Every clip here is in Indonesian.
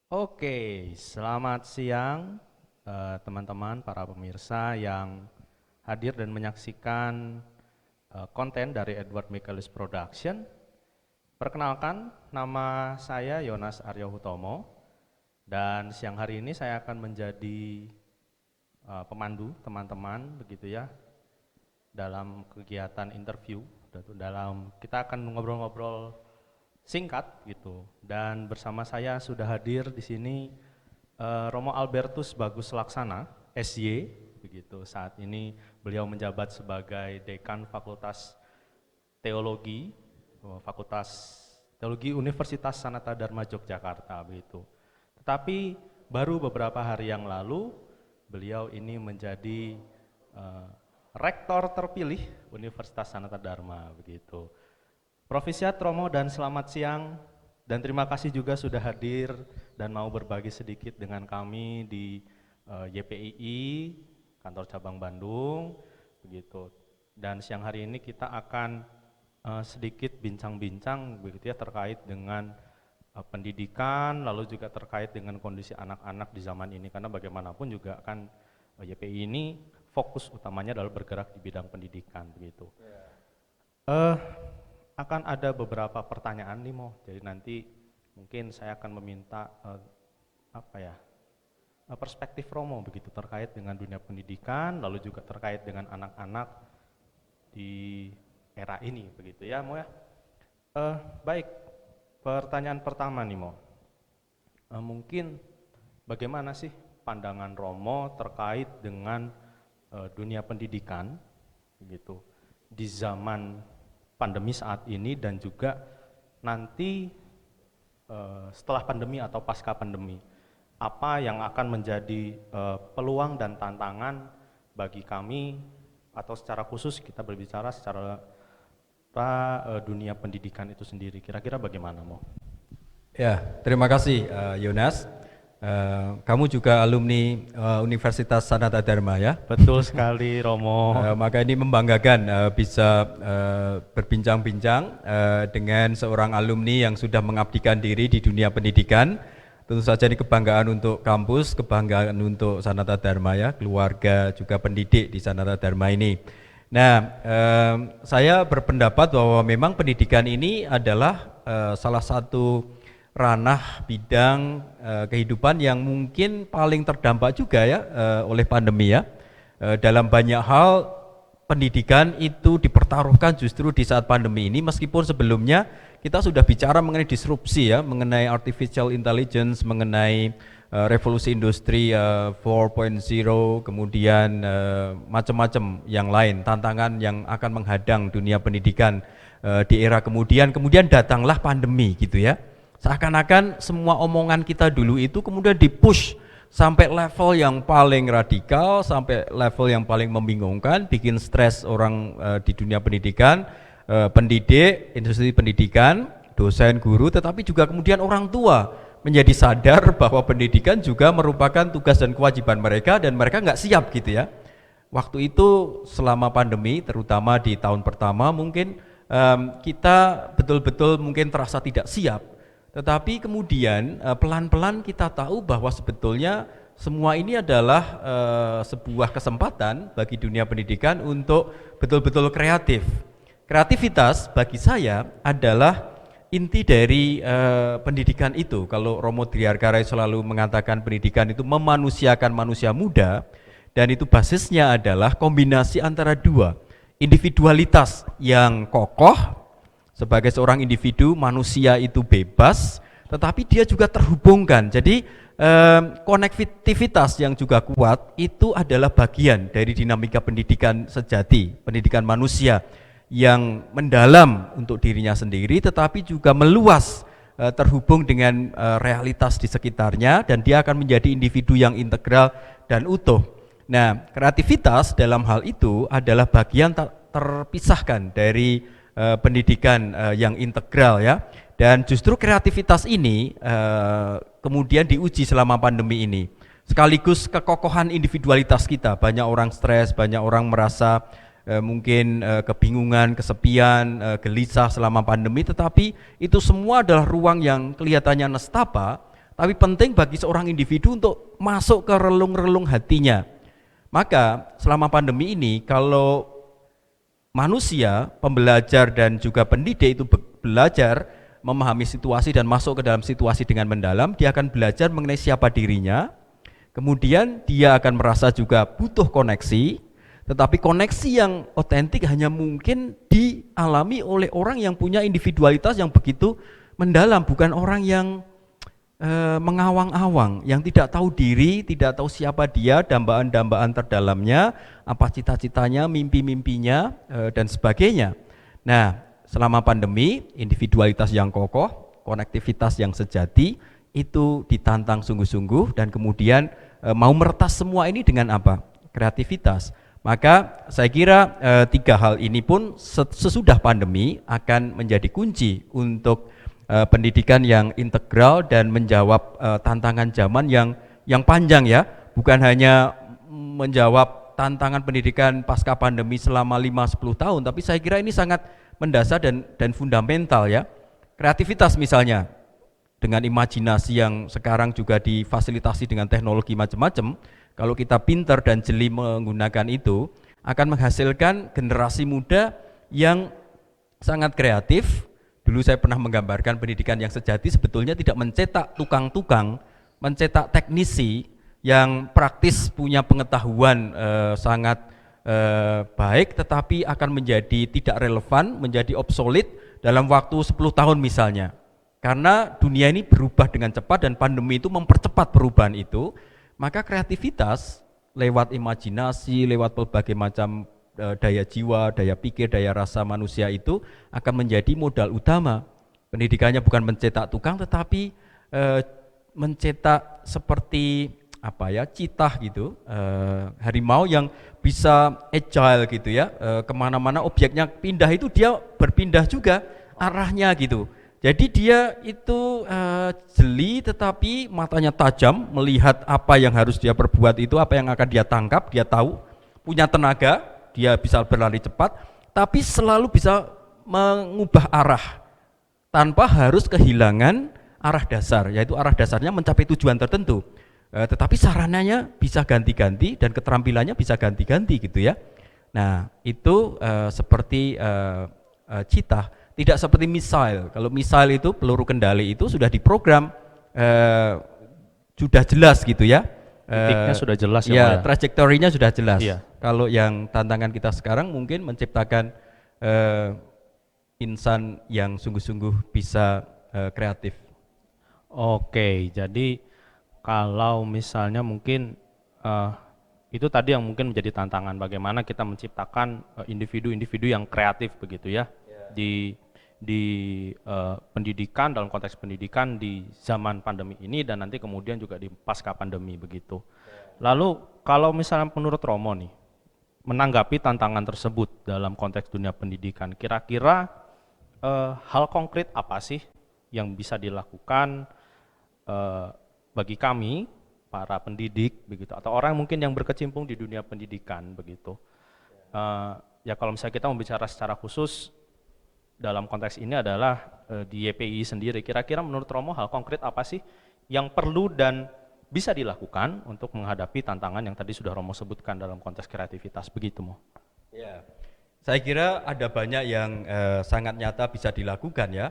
Oke, selamat siang teman-teman para pemirsa yang hadir dan menyaksikan konten dari Edward Michaelis Production. Perkenalkan, nama saya Yonas Aryo Hutomo dan siang hari ini saya akan menjadi pemandu teman-teman begitu ya dalam kegiatan interview. Kita akan ngobrol-ngobrol singkat gitu. Dan bersama saya sudah hadir di sini Romo Albertus Bagus Laksana, SY, begitu. Saat ini beliau menjabat sebagai Dekan Fakultas Teologi, Fakultas Teologi Universitas Sanata Dharma Yogyakarta, begitu. Tetapi baru beberapa hari yang lalu beliau ini menjadi rektor terpilih Universitas Sanata Dharma, begitu. Profesiat Romo dan selamat siang dan terima kasih juga sudah hadir dan mau berbagi sedikit dengan kami di YPII kantor cabang Bandung begitu. Dan siang hari ini kita akan sedikit bincang-bincang begitu ya terkait dengan pendidikan lalu juga terkait dengan kondisi anak-anak di zaman ini karena bagaimanapun juga kan YPII ini fokus utamanya adalah bergerak di bidang pendidikan begitu. Akan ada beberapa pertanyaan nih Mo, jadi nanti mungkin saya akan meminta perspektif Romo begitu terkait dengan dunia pendidikan, lalu juga terkait dengan anak-anak di era ini begitu ya Mo ya. Baik, pertanyaan pertama nih Mo, mungkin bagaimana sih pandangan Romo terkait dengan dunia pendidikan begitu di zaman pandemi saat ini dan juga nanti setelah pandemi atau pasca pandemi, apa yang akan menjadi peluang dan tantangan bagi kami atau secara khusus kita berbicara secara dunia pendidikan itu sendiri, kira-kira bagaimana Mo? Ya, terima kasih Yonas. Kamu juga alumni Universitas Sanata Dharma ya? Betul sekali Romo. Maka ini membanggakan bisa berbincang-bincang dengan seorang alumni yang sudah mengabdikan diri di dunia pendidikan. Tentu saja ini kebanggaan untuk kampus, kebanggaan untuk Sanata Dharma ya, keluarga juga pendidik di Sanata Dharma ini. Nah, saya berpendapat bahwa memang pendidikan ini adalah salah satu ranah bidang kehidupan yang mungkin paling terdampak juga ya oleh pandemi ya. Dalam banyak hal pendidikan itu dipertaruhkan justru di saat pandemi ini, meskipun sebelumnya kita sudah bicara mengenai disrupsi ya, mengenai artificial intelligence, mengenai revolusi industri 4.0, kemudian macam-macam yang lain, tantangan yang akan menghadang dunia pendidikan di era kemudian datanglah pandemi gitu ya. Seakan-akan semua omongan kita dulu itu kemudian dipush sampai level yang paling radikal, sampai level yang paling membingungkan, bikin stres orang di dunia pendidikan, pendidik, industri pendidikan, dosen, guru, tetapi juga kemudian orang tua menjadi sadar bahwa pendidikan juga merupakan tugas dan kewajiban mereka dan mereka nggak siap gitu ya. Waktu itu selama pandemi, terutama di tahun pertama mungkin kita betul-betul mungkin terasa tidak siap. Tetapi kemudian pelan-pelan kita tahu bahwa sebetulnya semua ini adalah sebuah kesempatan bagi dunia pendidikan untuk betul-betul kreatif. Kreativitas bagi saya adalah inti dari pendidikan itu. Kalau Romo Triarkarai selalu mengatakan pendidikan itu memanusiakan manusia muda, dan itu basisnya adalah kombinasi antara dua, individualitas yang kokoh. Sebagai seorang individu, manusia itu bebas, tetapi dia juga terhubungkan. Jadi konektivitas yang juga kuat itu adalah bagian dari dinamika pendidikan sejati, pendidikan manusia yang mendalam untuk dirinya sendiri, tetapi juga meluas, terhubung dengan realitas di sekitarnya, dan dia akan menjadi individu yang integral dan utuh. Nah, kreativitas dalam hal itu adalah bagian terpisahkan dari pendidikan yang integral ya, dan justru kreativitas ini kemudian diuji selama pandemi ini, sekaligus kekokohan individualitas kita. Banyak orang stres, banyak orang merasa mungkin kebingungan, kesepian, gelisah selama pandemi, tetapi itu semua adalah ruang yang kelihatannya nestapa, tapi penting bagi seorang individu untuk masuk ke relung-relung hatinya. Maka selama pandemi ini, kalau manusia, pembelajar dan juga pendidik itu belajar memahami situasi dan masuk ke dalam situasi dengan mendalam, dia akan belajar mengenai siapa dirinya, kemudian dia akan merasa juga butuh koneksi, tetapi koneksi yang otentik hanya mungkin dialami oleh orang yang punya individualitas yang begitu mendalam, bukan orang yang mengawang-awang, yang tidak tahu diri, tidak tahu siapa dia, dambaan-dambaan terdalamnya, apa cita-citanya, mimpi-mimpinya, dan sebagainya. Nah, selama pandemi, individualitas yang kokoh, konektivitas yang sejati, itu ditantang sungguh-sungguh, dan kemudian mau meretas semua ini dengan apa? Kreativitas. Maka saya kira 3 hal ini pun sesudah pandemi akan menjadi kunci untuk pendidikan yang integral dan menjawab tantangan zaman yang panjang ya, bukan hanya menjawab tantangan pendidikan pasca pandemi selama 5-10 tahun, tapi saya kira ini sangat mendasar dan fundamental ya. Kreativitas misalnya, dengan imajinasi yang sekarang juga difasilitasi dengan teknologi macam-macam, kalau kita pintar dan jeli menggunakan itu, akan menghasilkan generasi muda yang sangat kreatif. Dulu saya pernah menggambarkan pendidikan yang sejati sebetulnya tidak mencetak tukang-tukang, mencetak teknisi yang praktis punya pengetahuan sangat baik, tetapi akan menjadi tidak relevan, menjadi obsolet dalam waktu 10 tahun misalnya. Karena dunia ini berubah dengan cepat dan pandemi itu mempercepat perubahan itu, maka kreativitas lewat imajinasi, lewat berbagai macam daya jiwa, daya pikir, daya rasa manusia itu akan menjadi modal utama. Pendidikannya bukan mencetak tukang, tetapi mencetak seperti apa ya, citah gitu, harimau yang bisa agile gitu ya, kemana-mana objeknya pindah itu dia berpindah juga arahnya gitu. Jadi dia itu jeli tetapi matanya tajam melihat apa yang harus dia perbuat itu, apa yang akan dia tangkap, dia tahu, punya tenaga. Dia bisa berlari cepat, tapi selalu bisa mengubah arah tanpa harus kehilangan arah dasar, yaitu arah dasarnya mencapai tujuan tertentu. Tetapi sarananya bisa ganti-ganti dan keterampilannya bisa ganti-ganti gitu ya. Nah itu seperti citah, tidak seperti misail. Kalau misail itu peluru kendali itu sudah diprogram, sudah jelas gitu ya. Titiknya sudah jelas ya, trajektorinya sudah jelas. Iya. Kalau yang tantangan kita sekarang mungkin menciptakan insan yang sungguh-sungguh bisa kreatif. Oke, jadi kalau misalnya mungkin itu tadi yang mungkin menjadi tantangan, bagaimana kita menciptakan individu-individu yang kreatif begitu ya, di pendidikan, dalam konteks pendidikan di zaman pandemi ini dan nanti kemudian juga di pasca pandemi begitu. Lalu kalau misalnya menurut Romo nih, menanggapi tantangan tersebut dalam konteks dunia pendidikan, kira-kira hal konkret apa sih yang bisa dilakukan bagi kami para pendidik begitu, atau orang mungkin yang berkecimpung di dunia pendidikan begitu. Ya kalau misalnya kita membicara secara khusus dalam konteks ini adalah di YPI sendiri, kira-kira menurut Romo hal konkret apa sih yang perlu dan bisa dilakukan untuk menghadapi tantangan yang tadi sudah Romo sebutkan dalam konteks kreativitas begitu Mo? Ya, saya kira ada banyak yang sangat nyata bisa dilakukan ya.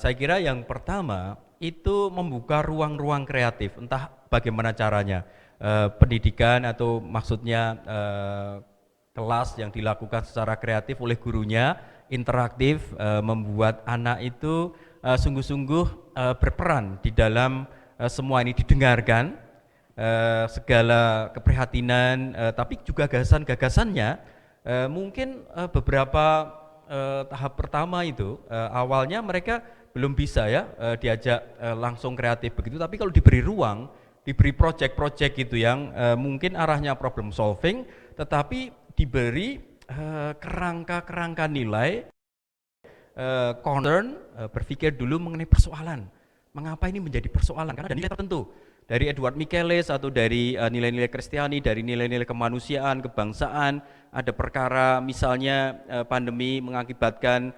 Saya kira yang pertama itu membuka ruang-ruang kreatif, entah bagaimana caranya, pendidikan atau maksudnya kelas yang dilakukan secara kreatif oleh gurunya, interaktif, membuat anak itu sungguh-sungguh berperan di dalam semua ini, didengarkan segala keprihatinan, tapi juga gagasan-gagasannya. Mungkin beberapa tahap pertama itu awalnya mereka belum bisa ya diajak langsung kreatif begitu, tapi kalau diberi ruang, diberi project-project gitu yang mungkin arahnya problem solving, tetapi diberi kerangka-kerangka nilai, concern, berpikir dulu mengenai persoalan. Mengapa ini menjadi persoalan? Karena ada nilai tertentu dari Edward Michaelis atau dari nilai-nilai Kristiani, dari nilai-nilai kemanusiaan, kebangsaan. Ada perkara misalnya pandemi mengakibatkan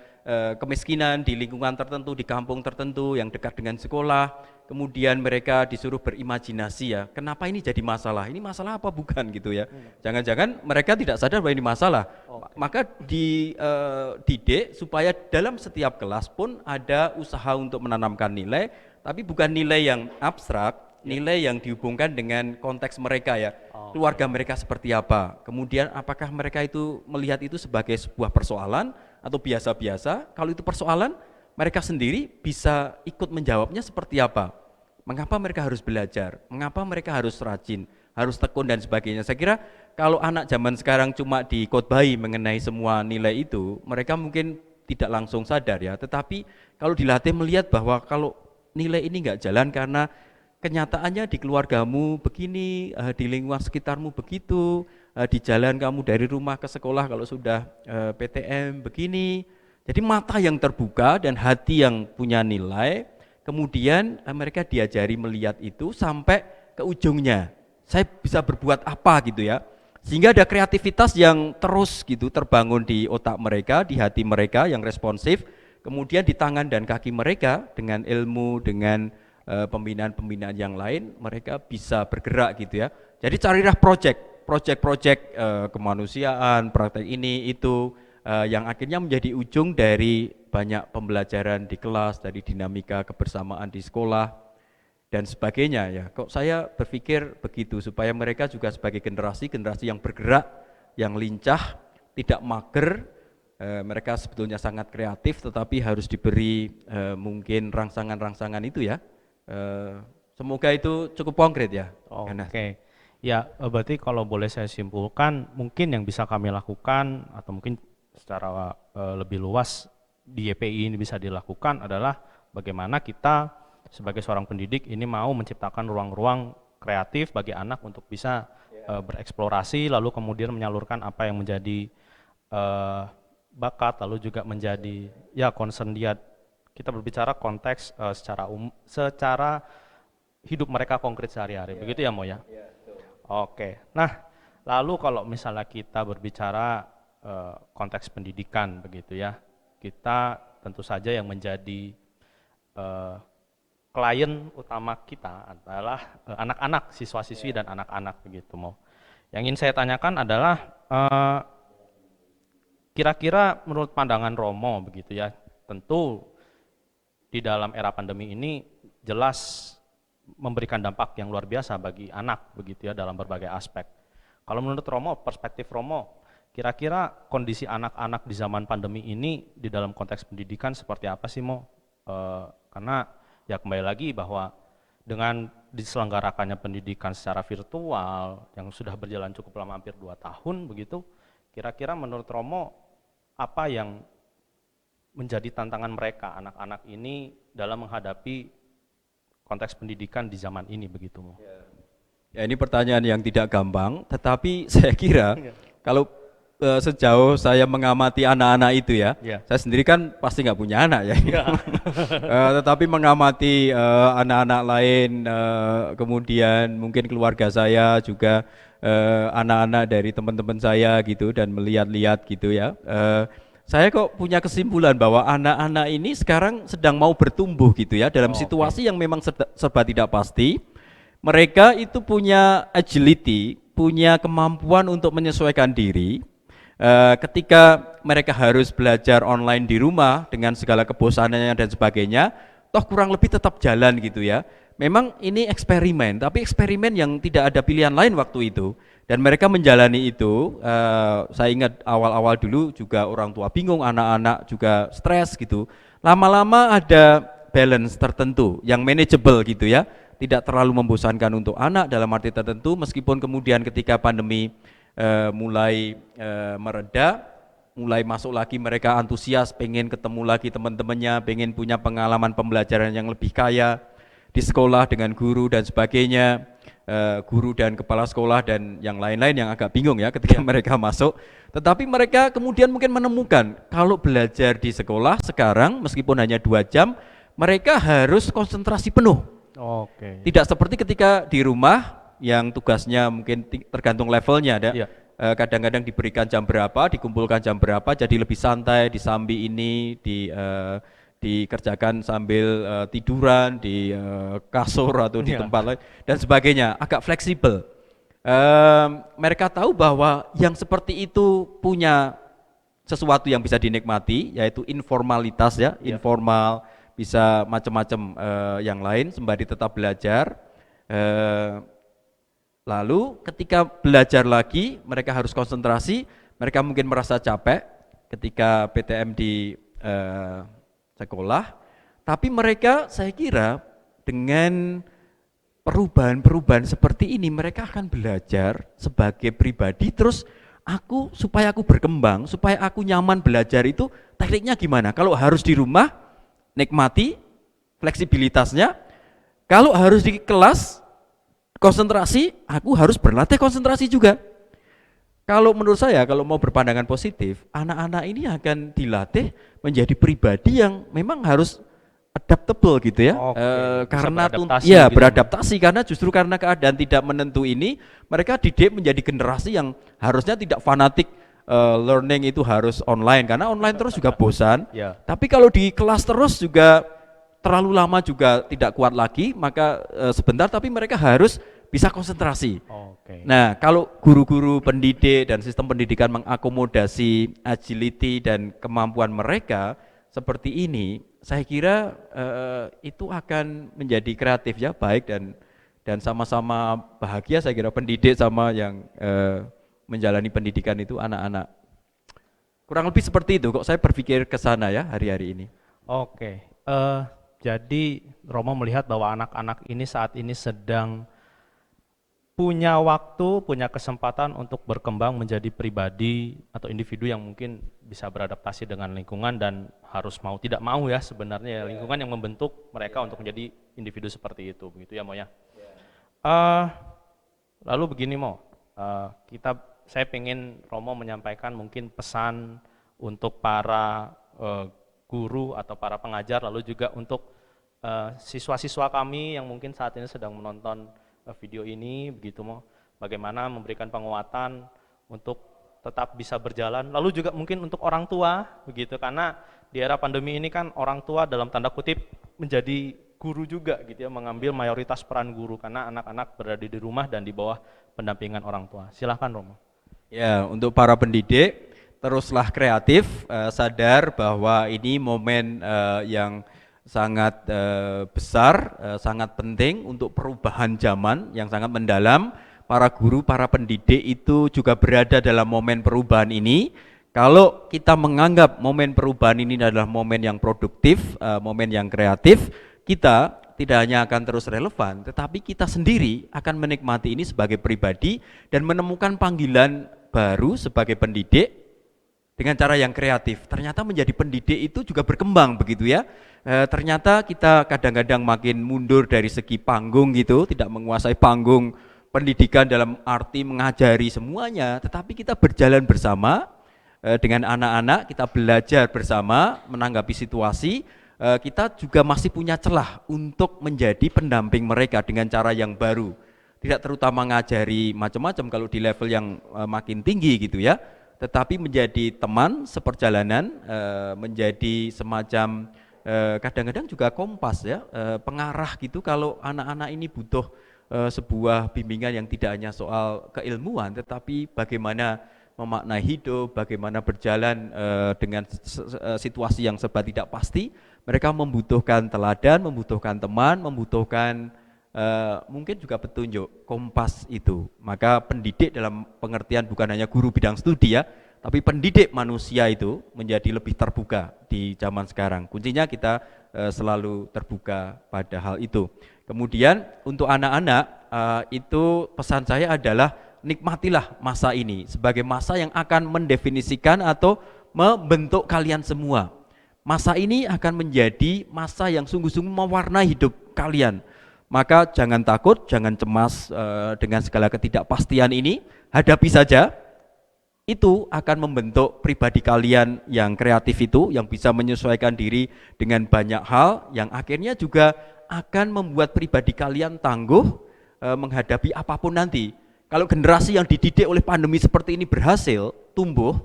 kemiskinan di lingkungan tertentu, di kampung tertentu yang dekat dengan sekolah, kemudian mereka disuruh berimajinasi ya, kenapa ini jadi masalah? Ini masalah apa bukan gitu ya? Jangan-jangan mereka tidak sadar bahwa ini masalah. Maka dididik supaya dalam setiap kelas pun ada usaha untuk menanamkan nilai, tapi bukan nilai yang abstrak, nilai yang dihubungkan dengan konteks mereka ya. Keluarga mereka seperti apa? Kemudian apakah mereka itu melihat itu sebagai sebuah persoalan atau biasa-biasa? Kalau itu persoalan, mereka sendiri bisa ikut menjawabnya seperti apa? Mengapa mereka harus belajar? Mengapa mereka harus rajin, harus tekun dan sebagainya? Saya kira kalau anak zaman sekarang cuma dikhotbahi mengenai semua nilai itu, mereka mungkin tidak langsung sadar ya. Tetapi kalau dilatih melihat bahwa kalau nilai ini nggak jalan karena kenyataannya di keluargamu begini, di lingkungan sekitarmu begitu, di jalan kamu dari rumah ke sekolah kalau sudah PTM begini. Jadi mata yang terbuka dan hati yang punya nilai, kemudian mereka diajari melihat itu sampai ke ujungnya. Saya bisa berbuat apa gitu ya. Sehingga ada kreativitas yang terus gitu terbangun di otak mereka, di hati mereka yang responsif, kemudian di tangan dan kaki mereka dengan ilmu, dengan pembinaan-pembinaan yang lain, mereka bisa bergerak gitu ya. Jadi carilah project kemanusiaan, praktek ini itu yang akhirnya menjadi ujung dari banyak pembelajaran di kelas, dari dinamika kebersamaan di sekolah dan sebagainya ya. Kok saya berpikir begitu supaya mereka juga sebagai generasi yang bergerak, yang lincah, tidak mager. Mereka sebetulnya sangat kreatif tetapi harus diberi mungkin rangsangan-rangsangan itu ya. Semoga itu cukup konkret ya. Oke. Ya, berarti kalau boleh saya simpulkan, mungkin yang bisa kami lakukan atau mungkin secara lebih luas di YPI ini bisa dilakukan adalah bagaimana kita sebagai seorang pendidik ini mau menciptakan ruang-ruang kreatif bagi anak untuk bisa bereksplorasi, lalu kemudian menyalurkan apa yang menjadi bakat, lalu juga menjadi ya concern dia. Kita berbicara konteks secara hidup mereka konkret sehari-hari, begitu ya Mo ya? Oke, nah lalu kalau misalnya kita berbicara konteks pendidikan begitu ya, kita tentu saja yang menjadi klien utama kita adalah anak-anak, siswa-siswi dan anak-anak begitu Mo. Yang ingin saya tanyakan adalah kira-kira menurut pandangan Romo begitu ya, tentu di dalam era pandemi ini jelas memberikan dampak yang luar biasa bagi anak begitu ya dalam berbagai aspek. Kalau menurut Romo, perspektif Romo, kira-kira kondisi anak-anak di zaman pandemi ini di dalam konteks pendidikan seperti apa sih Mo? Karena ya kembali lagi bahwa dengan diselenggarakannya pendidikan secara virtual yang sudah berjalan cukup lama, hampir 2 tahun begitu, kira-kira menurut Romo apa yang menjadi tantangan mereka anak-anak ini dalam menghadapi konteks pendidikan di zaman ini begitu Mo? Ya ini pertanyaan yang tidak gampang, tetapi saya kira kalau sejauh saya mengamati anak-anak itu ya, saya sendiri kan pasti nggak punya anak ya, tetapi mengamati anak-anak lain, kemudian mungkin keluarga saya juga anak-anak dari teman-teman saya gitu dan melihat-lihat gitu ya. Saya kok punya kesimpulan bahwa anak-anak ini sekarang sedang mau bertumbuh gitu ya dalam situasi yang memang serba tidak pasti. Mereka itu punya agility, punya kemampuan untuk menyesuaikan diri. Ketika mereka harus belajar online di rumah dengan segala kebosanannya dan sebagainya, toh kurang lebih tetap jalan gitu ya. Memang ini eksperimen, tapi eksperimen yang tidak ada pilihan lain waktu itu. Dan mereka menjalani itu, saya ingat awal-awal dulu juga orang tua bingung, anak-anak juga stres gitu. Lama-lama ada balance tertentu yang manageable gitu ya, tidak terlalu membosankan untuk anak dalam arti tertentu, meskipun kemudian ketika pandemi mulai mereda, mulai masuk lagi mereka antusias, pengen ketemu lagi teman-temannya, pengen punya pengalaman pembelajaran yang lebih kaya di sekolah dengan guru dan sebagainya. Guru dan kepala sekolah dan yang lain-lain yang agak bingung ya ketika mereka masuk, tetapi mereka kemudian mungkin menemukan kalau belajar di sekolah sekarang meskipun hanya 2 jam mereka harus konsentrasi penuh. Tidak seperti ketika di rumah yang tugasnya mungkin tergantung levelnya ada. kadang-kadang diberikan jam berapa, dikumpulkan jam berapa, jadi lebih santai, disambi ini, dikerjakan sambil tiduran di kasur atau di Iya. tempat lain dan sebagainya, agak fleksibel. Mereka tahu bahwa yang seperti itu punya sesuatu yang bisa dinikmati, yaitu informalitas ya, Iya. informal, bisa macam-macam yang lain sembari tetap belajar. Lalu ketika belajar lagi, mereka harus konsentrasi, mereka mungkin merasa capek ketika PTM di sekolah, tapi mereka saya kira dengan perubahan-perubahan seperti ini mereka akan belajar sebagai pribadi, terus supaya aku berkembang, supaya aku nyaman belajar itu tekniknya gimana? Kalau harus di rumah, nikmati fleksibilitasnya. Kalau harus di kelas, konsentrasi, aku harus berlatih konsentrasi juga. Kalau menurut saya, kalau mau berpandangan positif, anak-anak ini akan dilatih menjadi pribadi yang memang harus adaptable gitu ya. Oke, bisa Karena beradaptasi ya gitu. beradaptasi karena justru karena keadaan tidak menentu ini, mereka didik menjadi generasi yang harusnya tidak fanatik learning itu harus online karena online terus juga bosan. Ya. Tapi kalau di kelas terus juga terlalu lama juga tidak kuat lagi, maka sebentar tapi mereka harus bisa konsentrasi. Oke. Nah, kalau guru-guru pendidik dan sistem pendidikan mengakomodasi agility dan kemampuan mereka seperti ini, saya kira itu akan menjadi kreatif ya, baik dan sama-sama bahagia. Saya kira pendidik sama yang menjalani pendidikan itu anak-anak. Kurang lebih seperti itu kok saya berpikir ke sana ya hari-hari ini. Oke. Jadi Romo melihat bahwa anak-anak ini saat ini sedang punya waktu, punya kesempatan untuk berkembang menjadi pribadi atau individu yang mungkin bisa beradaptasi dengan lingkungan dan harus mau tidak mau ya sebenarnya ya, lingkungan yang membentuk mereka untuk menjadi individu seperti itu, begitu ya Mo ya. Lalu begini Mo, saya pengen Romo menyampaikan mungkin pesan untuk para guru atau para pengajar, lalu juga untuk siswa-siswa kami yang mungkin saat ini sedang menonton video ini, begitu Mo, bagaimana memberikan penguatan untuk tetap bisa berjalan, lalu juga mungkin untuk orang tua, begitu, karena di era pandemi ini kan orang tua dalam tanda kutip menjadi guru juga gitu ya, mengambil mayoritas peran guru karena anak-anak berada di rumah dan di bawah pendampingan orang tua. Silahkan Romo. Ya, untuk para pendidik, teruslah kreatif, sadar bahwa ini momen yang sangat besar, sangat penting untuk perubahan zaman yang sangat mendalam. Para guru, para pendidik itu juga berada dalam momen perubahan ini. Kalau kita menganggap momen perubahan ini adalah momen yang produktif, momen yang kreatif, kita tidak hanya akan terus relevan, tetapi kita sendiri akan menikmati ini sebagai pribadi dan menemukan panggilan baru sebagai pendidik dengan cara yang kreatif. Ternyata menjadi pendidik itu juga berkembang begitu ya. Ternyata kita kadang-kadang makin mundur dari segi panggung gitu, tidak menguasai panggung pendidikan dalam arti mengajari semuanya, tetapi kita berjalan bersama dengan anak-anak, kita belajar bersama menanggapi situasi. Kita juga masih punya celah untuk menjadi pendamping mereka dengan cara yang baru. Tidak terutama ngajari macam-macam kalau di level yang makin tinggi gitu ya, tetapi menjadi teman seperjalanan, menjadi semacam kadang-kadang juga kompas ya, pengarah gitu kalau anak-anak ini butuh sebuah bimbingan yang tidak hanya soal keilmuan, tetapi bagaimana memaknai hidup, bagaimana berjalan dengan situasi yang serba tidak pasti. Mereka membutuhkan teladan, membutuhkan teman, membutuhkan mungkin juga petunjuk, kompas itu. Maka pendidik dalam pengertian bukan hanya guru bidang studi ya, tapi pendidik manusia itu menjadi lebih terbuka di zaman sekarang. Kuncinya kita selalu terbuka pada hal itu. Kemudian untuk anak-anak itu pesan saya adalah nikmatilah masa ini sebagai masa yang akan mendefinisikan atau membentuk kalian semua. Masa ini akan menjadi masa yang sungguh-sungguh mewarnai hidup kalian. Maka jangan takut, jangan cemas dengan segala ketidakpastian ini, hadapi saja. Itu akan membentuk pribadi kalian yang kreatif itu, yang bisa menyesuaikan diri dengan banyak hal, yang akhirnya juga akan membuat pribadi kalian tangguh menghadapi apapun nanti. Kalau generasi yang dididik oleh pandemi seperti ini berhasil tumbuh,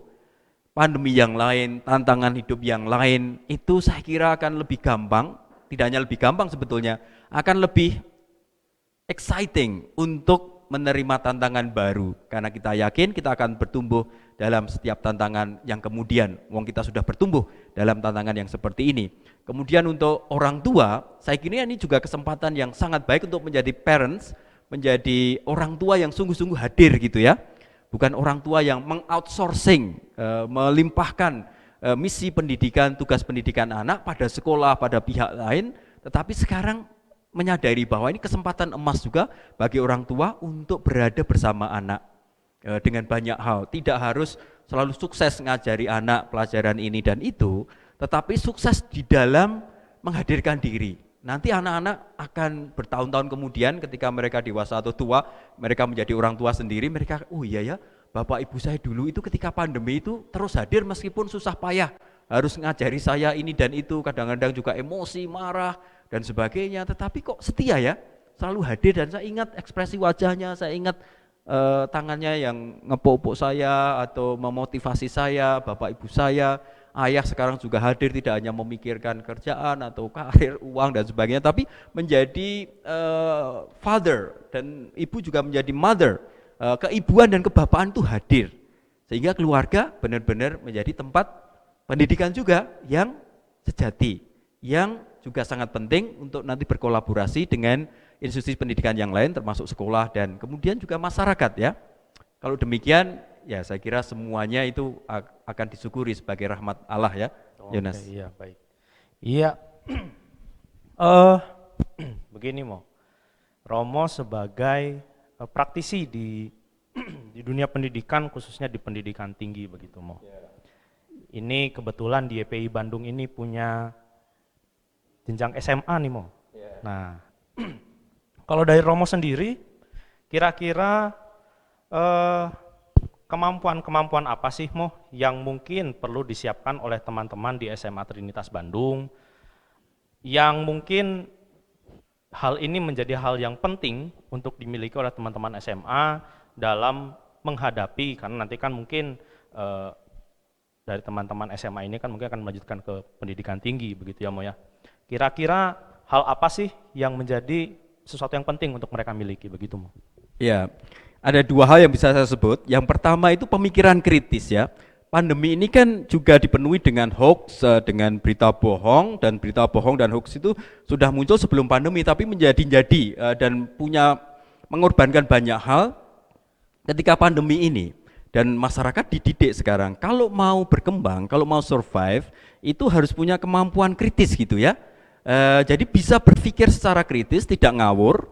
pandemi yang lain, tantangan hidup yang lain, itu saya kira akan lebih gampang, tidak hanya lebih gampang sebetulnya, akan lebih exciting untuk menerima tantangan baru. Karena kita yakin kita akan bertumbuh dalam setiap tantangan yang kemudian, wong kita sudah bertumbuh dalam tantangan yang seperti ini. Kemudian untuk orang tua, saya kira ini juga kesempatan yang sangat baik untuk menjadi parents, menjadi orang tua yang sungguh-sungguh hadir gitu ya. Bukan orang tua yang mengoutsourcing, melimpahkan misi pendidikan, tugas pendidikan anak pada sekolah, pada pihak lain, tetapi sekarang menyadari bahwa ini kesempatan emas juga bagi orang tua untuk berada bersama anak dengan banyak hal. Tidak harus selalu sukses ngajari anak pelajaran ini dan itu, tetapi sukses di dalam menghadirkan diri. Nanti anak-anak akan bertahun-tahun kemudian ketika mereka dewasa atau tua, mereka menjadi orang tua sendiri, mereka, oh iya ya, bapak ibu saya dulu itu ketika pandemi itu terus hadir meskipun susah payah, harus ngajari saya ini dan itu, kadang-kadang juga emosi, marah, dan sebagainya, tetapi kok setia ya, selalu hadir, dan saya ingat ekspresi wajahnya, saya ingat tangannya yang ngepuk-puk saya atau memotivasi saya, bapak ibu saya. Ayah sekarang juga hadir, tidak hanya memikirkan kerjaan atau karir, uang dan sebagainya, tapi menjadi father, dan ibu juga menjadi mother. Keibuan dan kebapaan itu hadir, sehingga keluarga benar-benar menjadi tempat pendidikan juga yang sejati, yang juga sangat penting untuk nanti berkolaborasi dengan institusi pendidikan yang lain termasuk sekolah dan kemudian juga masyarakat ya. Kalau demikian ya saya kira semuanya itu akan disyukuri sebagai rahmat Allah ya, Yonas. Iya, baik. Iya, begini Romo sebagai praktisi di di dunia pendidikan, khususnya di pendidikan tinggi begitu Ini kebetulan di YPI Bandung ini punya jenjang SMA nih Nah, kalau dari Romo sendiri, kira-kira kemampuan-kemampuan apa sih yang mungkin perlu disiapkan oleh teman-teman di SMA Trinitas Bandung, yang mungkin hal ini menjadi hal yang penting untuk dimiliki oleh teman-teman SMA dalam menghadapi, karena nanti kan mungkin dari teman-teman SMA ini kan mungkin akan melanjutkan ke pendidikan tinggi begitu ya ya. Kira-kira hal apa sih yang menjadi sesuatu yang penting untuk mereka miliki begitu Ya, ada dua hal yang bisa saya sebut. Yang pertama itu pemikiran kritis ya. Pandemi ini kan juga dipenuhi dengan hoax, dengan berita bohong, dan berita bohong dan hoax itu sudah muncul sebelum pandemi, tapi menjadi-jadi dan mengorbankan banyak hal ketika pandemi ini. Dan masyarakat dididik sekarang, kalau mau berkembang, kalau mau survive, itu harus punya kemampuan kritis gitu ya. Jadi bisa berpikir secara kritis, tidak ngawur,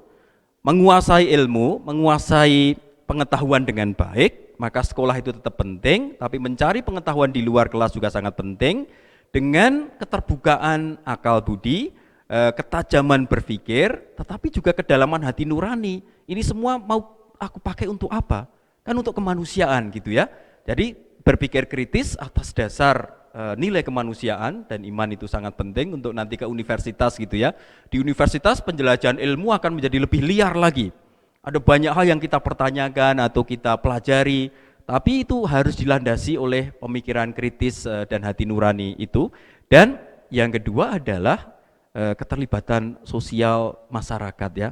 menguasai ilmu, menguasai pengetahuan dengan baik, maka sekolah itu tetap penting, tapi mencari pengetahuan di luar kelas juga sangat penting, dengan keterbukaan akal budi, ketajaman berpikir, tetapi juga kedalaman hati nurani. Ini semua mau aku pakai untuk apa? Kan untuk kemanusiaan gitu ya. Jadi berpikir kritis atas dasar nilai kemanusiaan, dan iman itu sangat penting untuk nanti ke universitas gitu ya. Di universitas penjelajahan ilmu akan menjadi lebih liar lagi. Ada banyak hal yang kita pertanyakan atau kita pelajari, tapi itu harus dilandasi oleh pemikiran kritis dan hati nurani itu. Dan yang kedua adalah keterlibatan sosial masyarakat ya.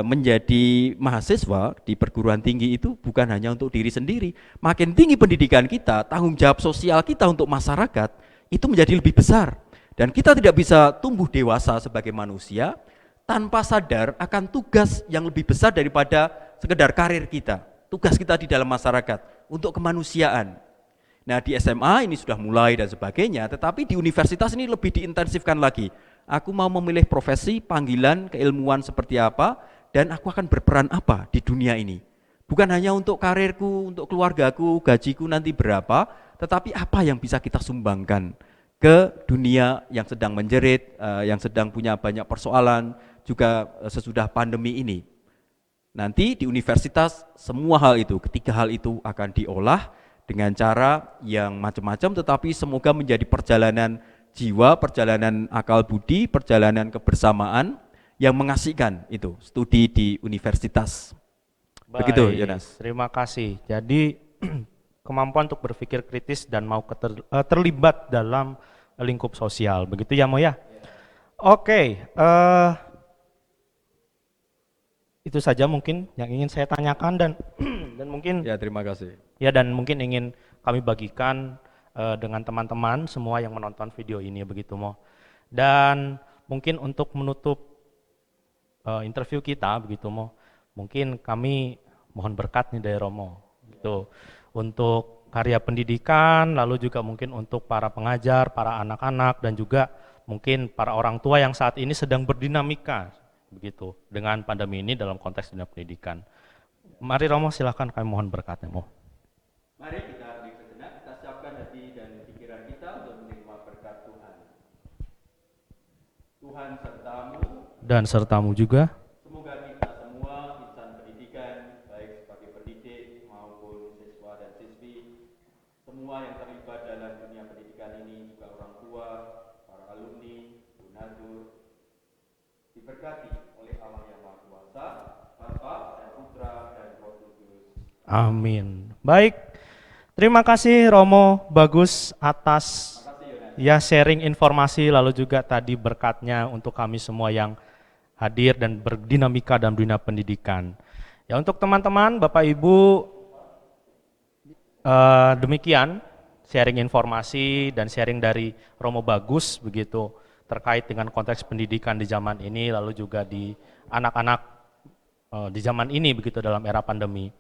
Menjadi mahasiswa di perguruan tinggi itu bukan hanya untuk diri sendiri. Makin tinggi pendidikan kita, tanggung jawab sosial kita untuk masyarakat itu menjadi lebih besar. Dan kita tidak bisa tumbuh dewasa sebagai manusia tanpa sadar akan tugas yang lebih besar daripada sekedar karir kita. Tugas kita di dalam masyarakat untuk kemanusiaan. Nah, di SMA ini sudah mulai dan sebagainya, tetapi di universitas ini lebih diintensifkan lagi. Aku mau memilih profesi, panggilan, keilmuan seperti apa, dan aku akan berperan apa di dunia ini. Bukan hanya untuk karirku, untuk keluargaku, gajiku nanti berapa, tetapi apa yang bisa kita sumbangkan ke dunia yang sedang menjerit, yang sedang punya banyak persoalan, juga sesudah pandemi ini. Nanti di universitas semua hal itu, ketiga hal itu akan diolah dengan cara yang macam-macam, tetapi semoga menjadi perjalanan jiwa, perjalanan akal budi, perjalanan kebersamaan yang mengasihkan itu, studi di universitas. Begitu, Baik, Yonas. terima kasih. Jadi kemampuan untuk berpikir kritis dan mau terlibat dalam lingkup sosial, begitu ya Mo ya? Oke, itu saja mungkin yang ingin saya tanyakan dan dan mungkin Ya, terima kasih. ya dan mungkin ingin kami bagikan dengan teman-teman semua yang menonton video ini begitu Mo. Dan mungkin untuk menutup interview kita begitu Mo, mungkin kami mohon berkat nih dari Romo gitu untuk karya pendidikan, lalu juga mungkin untuk para pengajar, para anak-anak dan juga mungkin para orang tua yang saat ini sedang berdinamika begitu dengan pandemi ini dalam konteks dunia pendidikan. Mari Romo silahkan kami mohon berkatnya Mo. Mari kita beri sejenak, kita siapkan hati dan pikiran kita untuk menerima berkat Tuhan. Tuhan sertamu, Dan sertamu juga. semoga kita semua insan pendidikan, baik sebagai pendidik maupun siswa dan siswi, semua yang terlibat dalam dunia pendidikan ini, juga orang tua, para alumni, donatur, diberkati oleh Allah yang Maha Kuasa, Bapa dan Putra dan Roh Kudus. Amin. Baik, terima kasih Romo Bagus atas ya sharing informasi lalu juga tadi berkatnya untuk kami semua yang hadir dan berdinamika dalam dunia pendidikan. Ya untuk teman-teman, Bapak Ibu, demikian sharing informasi dan sharing dari Romo Bagus begitu terkait dengan konteks pendidikan di zaman ini lalu juga di anak-anak di zaman ini begitu dalam era pandemi.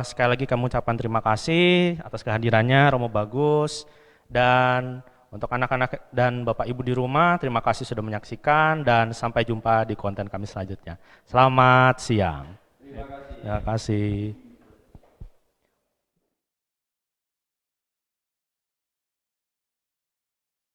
Sekali lagi kami ucapkan terima kasih atas kehadirannya Romo Bagus, dan untuk anak-anak dan Bapak Ibu di rumah terima kasih sudah menyaksikan dan sampai jumpa di konten kami selanjutnya. Selamat siang. Terima kasih.